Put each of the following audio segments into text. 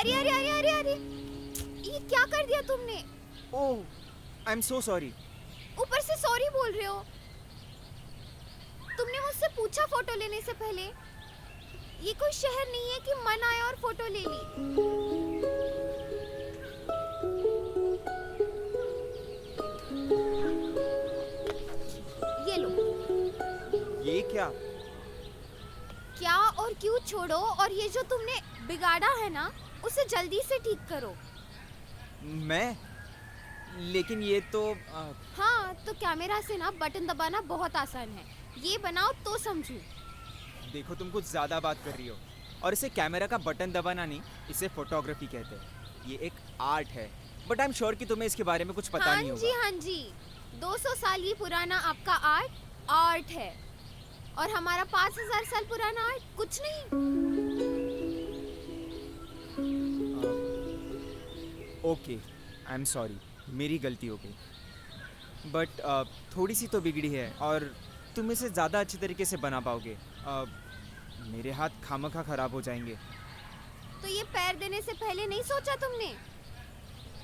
अरे अरे अरे अरे अरे, ये क्या कर दिया तुमने? ओह, आई एम सो सॉरी। ऊपर से सॉरी बोल रहे हो। तुमने मुझसे पूछा फोटो लेने से पहले? ये कोई शहर नहीं है कि मन आया और फोटो ले ली। ये लो। ये क्या? क्या और क्यों छोड़ो, और ये जो तुमने बिगाड़ा है ना, उसे जल्दी से ठीक करो। मैं? लेकिन ये तो हाँ, तो कैमरा से ना बटन दबाना बहुत आसान है। ये बनाओ तो समझू। देखो, तुम कुछ ज़्यादा बात कर रही हो। और इसे कैमरा का बटन दबाना नहीं, इसे फोटोग्राफी कहते हैं। ये एक आर्ट है, बट आई एम श्योर कि तुम्हें इसके बारे में कुछ पता नहीं होगा। हाँ जी, 200 साल ये पुराना आपका आर्ट है, और हमारा 5000 साल पुराना आर्ट कुछ नहीं। ओके, आई एम सॉरी, मेरी गलती हो गई। बट थोड़ी सी तो बिगड़ी है, और तुम इसे ज़्यादा अच्छी तरीके से बना पाओगे। मेरे हाथ खामखा ख़राब हो जाएंगे। तो ये पैर देने से पहले नहीं सोचा तुमने?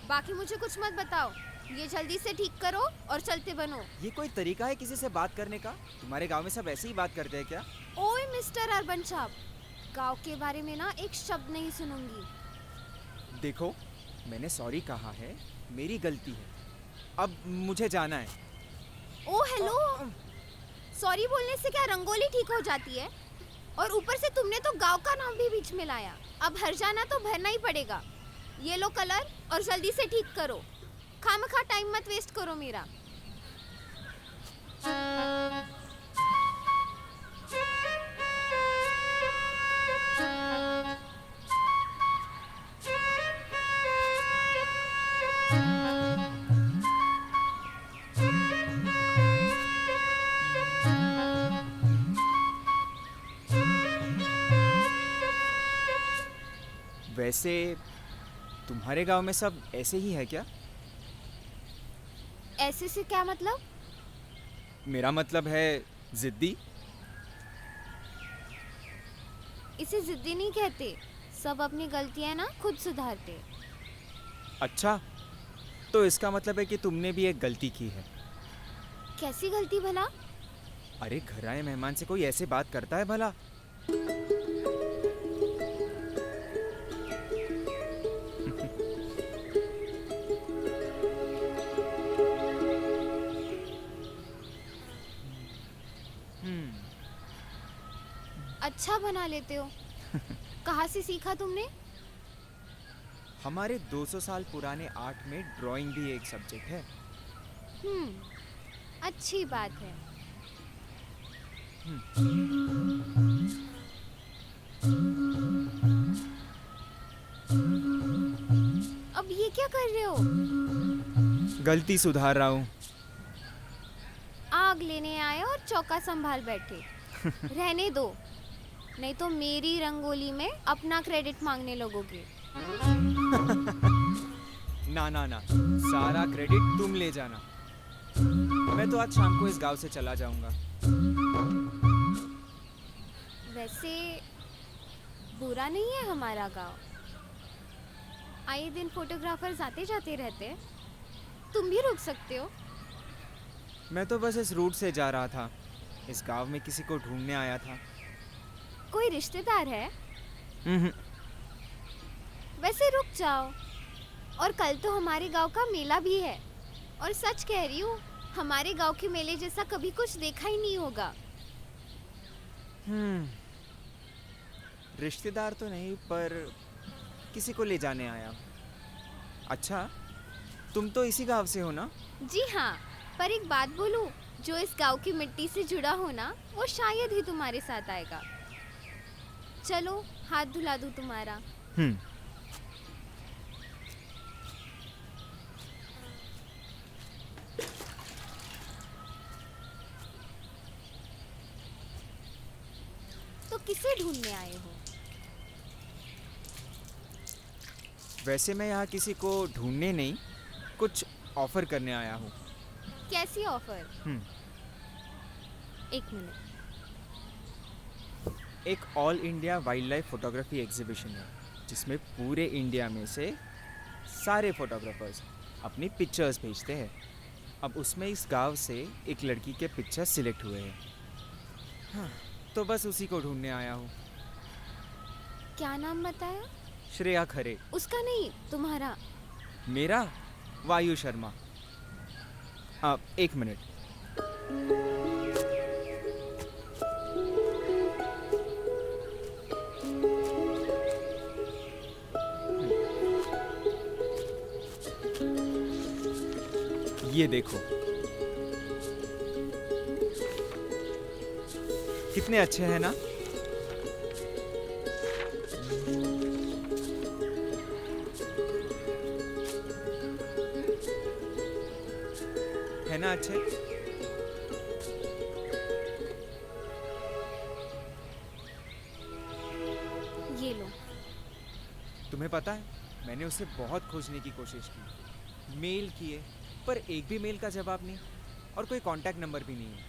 बाकी मुझे कुछ मत बताओ, ये जल्दी से ठीक करो और चलते बनो। ये कोई तरीका है किसी से बात करने का? तुम्हारे गांव में सब ऐसे ही बात करते हैं क्या? ओए मिस्टर अर्बन छाप, गांव के बारे में ना एक शब्द नहीं सुनूंगी। देखो, मैंने सॉरी कहा है, मेरी गलती है। अब मुझे जाना है। ओ हेलो, सॉरी बोलने से क्या रंगोली ठीक हो जाती है? और ऊपर से तुमने तो गांव का नाम भी बीच में लाया। अब हर जाना तो भरना ही पड़ेगा। ये लो कलर और जल्दी से ठीक करो। खामखा टाइम मत वेस्ट करो मेरा। वैसे तुम्हारे गांव में सब ऐसे ही है क्या? ऐसे से क्या मतलब? मेरा मतलब है जिद्दी। इसे जिद्दी नहीं कहते, सब अपनी गलतियां ना खुद सुधारते। अच्छा, तो इसका मतलब है कि तुमने भी एक गलती की है। कैसी गलती भला? अरे, घर आए मेहमान से कोई ऐसे बात करता है भला? अच्छा बना लेते हो। कहाँ से सीखा तुमने? हमारे 200 साल पुराने आर्ट में ड्राइंग भी एक सब्जेक्ट है। अच्छी बात है। अब ये क्या कर रहे हो? गलती सुधार रहा हूँ। आग लेने आए और चौका संभाल बैठे। रहने दो, नहीं तो मेरी रंगोली में अपना क्रेडिट मांगने लगोगे। ना ना ना, सारा क्रेडिट तुम ले जाना। मैं तो आज शाम को इस गांव से चला जाऊंगा। वैसे बुरा नहीं है हमारा गांव। आए दिन फोटोग्राफर्स आते जाते रहते हैं, तुम भी रुक सकते हो। मैं तो बस इस रूट से जा रहा था। इस गांव में किसी को ढूंढने आया था। कोई रिश्तेदार है? हम्म। वैसे रुक जाओ, और कल तो हमारे गांव का मेला भी है। और सच कह रही हूँ, हमारे गांव के मेले जैसा कभी कुछ देखा ही नहीं होगा। रिश्तेदार तो नहीं, पर किसी को ले जाने आया। अच्छा, तुम तो इसी गांव से हो ना? जी हाँ, पर एक बात बोलूं, जो इस गांव की मिट्टी से जुड़ा हो ना, वो शायद ही तुम्हारे साथ आएगा। चलो, हाथ धुला दूं तुम्हारा। तो किसे ढूंढने आए हो? वैसे मैं यहाँ किसी को ढूंढने नहीं, कुछ ऑफर करने आया हूँ। कैसी ऑफर? एक मिनट। एक all India wild life photography exhibition है। जिसमें पूरे इंडिया में से सारे फोटोग्राफर्स अपनी पिक्चर्स भेजते हैं। अब उसमें इस गांव से एक लड़की के पिक्चर सिलेक्ट हुए हैं। हाँ, तो बस उसी को ढूंढने आया हूँ। क्या नाम बताया? श्रेया खरे। उसका नहीं, तुम्हारा। मेरा वायु शर्मा। एक मिनट। ये देखो, कितने अच्छे हैं ना? है ना अच्छे? ये लो। तुम्हें पता है, मैंने उसे बहुत खोजने की कोशिश की, मेल किए, पर एक भी मेल का जवाब नहीं, और कोई कांटेक्ट नंबर भी नहीं है।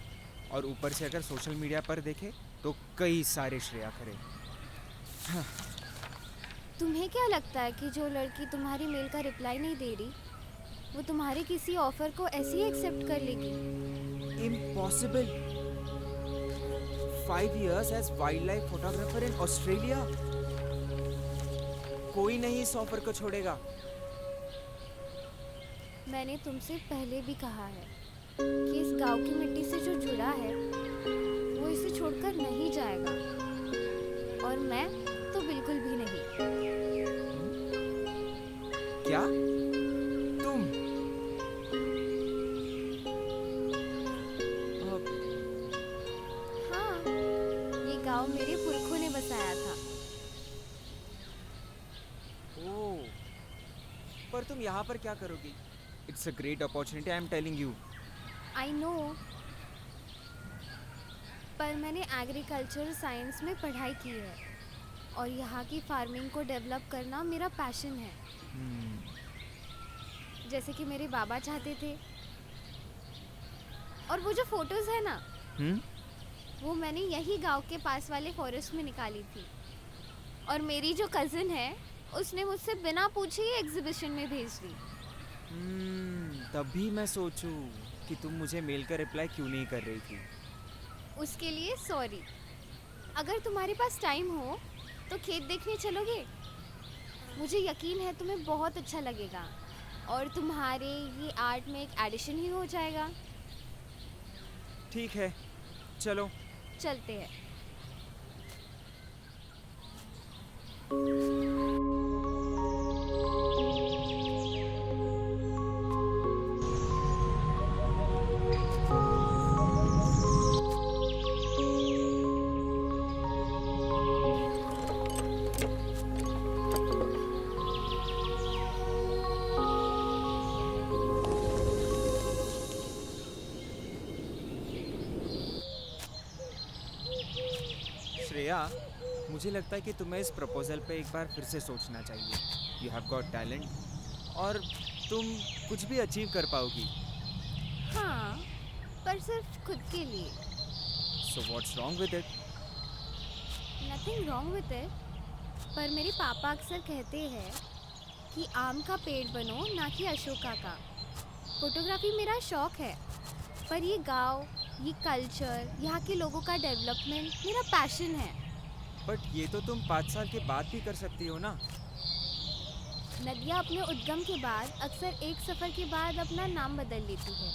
और ऊपर से अगर सोशल मीडिया पर देखे तो कई सारे श्रेया खरे। तुम्हें क्या लगता है कि जो लड़की तुम्हारी मेल का रिप्लाई नहीं दे रही, वो तुम्हारे किसी ऑफर को ऐसे ही एक्सेप्ट कर लेगी? Impossible. 5 years as wildlife photographer in Australia. कोई नहीं इस ऑफर को छोड़ेगा। मैंने तुमसे पहले भी कहा है कि इस गांव की मिट्टी से जो जुड़ा है वो इसे छोड़कर नहीं जाएगा, और मैं तो बिल्कुल भी नहीं। क्या तुम? हाँ, ये गांव मेरे पुरखों ने बसाया था। ओह, पर तुम यहाँ पर क्या करोगी? It's a great opportunity, I am telling you. I know, पर मैंने एग्रीकल्चर साइंस में पढ़ाई की है, और यहाँ की फार्मिंग को डेवलप करना मेरा पैशन है, जैसे कि मेरे बाबा चाहते थे। और वो जो फोटोज है ना, वो मैंने यही गांव के पास वाले फॉरेस्ट में निकाली थी, और मेरी जो कज़न है उसने मुझसे बिना पूछे ही एग्जीबिशन में भेज दी। तभी मैं सोचूं कि तुम मुझे मेल का रिप्लाई क्यों नहीं कर रही थी। उसके लिए सॉरी। अगर तुम्हारे पास टाइम हो तो खेत देखने चलोगे? मुझे यकीन है तुम्हें बहुत अच्छा लगेगा, और तुम्हारे ये आर्ट में एक एडिशन ही हो जाएगा। ठीक है, चलो चलते हैं। श्रेया, मुझे लगता है कि तुम्हें इस प्रपोजल पे एक बार फिर से सोचना चाहिए। यू हैव गॉट टैलेंट, और तुम कुछ भी अचीव कर पाओगी। हाँ, पर सिर्फ खुद के लिए। So what's wrong with it? Nothing wrong with it, पर मेरे पापा अक्सर कहते हैं कि आम का पेड़ बनो, ना कि अशोका का। फोटोग्राफी मेरा शौक है, पर ये गांव, ये कल्चर, यहाँ के लोगों का डेवलपमेंट मेरा पैशन है। बट ये तो तुम 5 साल के बाद भी कर सकती हो ना। नदियाँ अपने उद्गम के बाद अक्सर एक सफ़र के बाद अपना नाम बदल लेती है।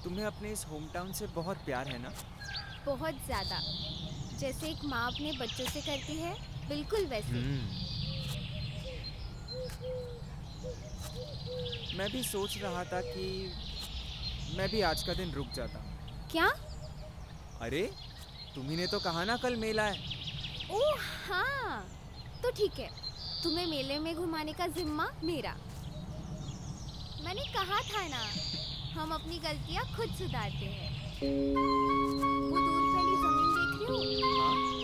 तुम्हें अपने इस होम टाउन से बहुत प्यार है ना? बहुत ज़्यादा। जैसे एक माँ अपने बच्चों से करती है, बिल्कुल वैसे। मैं भी सोच रहा था कि मैं भी आज का दिन रुक जाता। क्या? अरे, तुम्ही ने तो कहा ना कल मेला है। ओह हाँ, तो ठीक है, तुम्हें मेले में घुमाने का जिम्मा मेरा। मैंने कहा था ना, हम अपनी गलतियाँ खुद सुधारते हैं। वो दूर फैली जमीन देख रही हो? हाँ।